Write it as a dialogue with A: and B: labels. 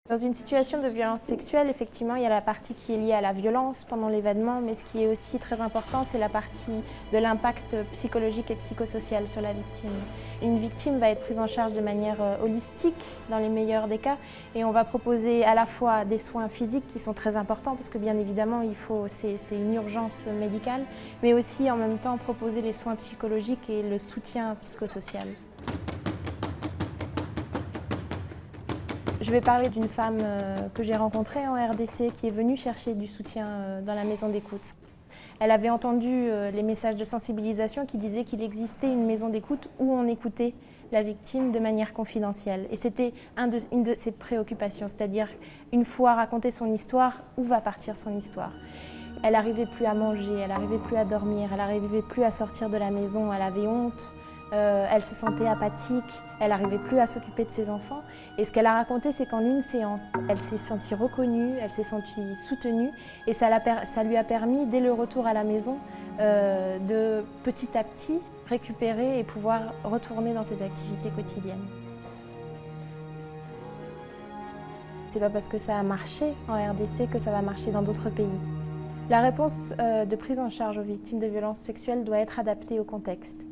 A: Dans une situation de violence sexuelle, effectivement, il y a la partie qui est liée à la violence pendant l'événement, mais ce qui est aussi très important, c'est la partie de l'impact psychologique et psychosocial sur la victime. Une victime va être prise en charge de manière holistique, dans les meilleurs des cas, et on va proposer à la fois des soins physiques qui sont très importants, parce que bien évidemment, c'est une urgence médicale, mais aussi en même temps proposer les soins psychologiques et le soutien psychosocial. Je vais parler d'une femme que j'ai rencontrée en RDC qui est venue chercher du soutien dans la maison d'écoute. Elle avait entendu les messages de sensibilisation qui disaient qu'il existait une maison d'écoute où on écoutait la victime de manière confidentielle. Et c'était une de ses préoccupations, c'est-à-dire une fois racontée son histoire, où va partir son histoire. Elle n'arrivait plus à manger, elle n'arrivait plus à dormir, elle n'arrivait plus à sortir de la maison, elle avait honte. Elle se sentait apathique, elle n'arrivait plus à s'occuper de ses enfants. Et ce qu'elle a raconté, c'est qu'en une séance, elle s'est sentie reconnue, elle s'est sentie soutenue. Et ça lui a permis, dès le retour à la maison, de petit à petit récupérer et pouvoir retourner dans ses activités quotidiennes. C'est pas parce que ça a marché en RDC que ça va marcher dans d'autres pays. La réponse de prise en charge aux victimes de violences sexuelles doit être adaptée au contexte.